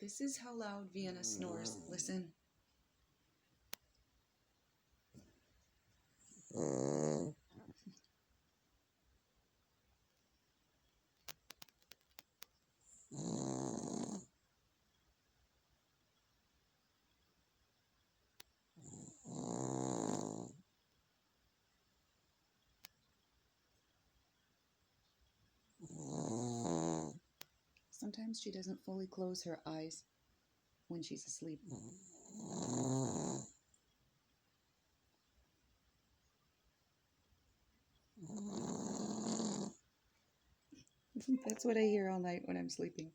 This is how loud Vienna snores. Listen. Sometimes she doesn't fully close her eyes when she's asleep. That's what I hear all night when I'm sleeping.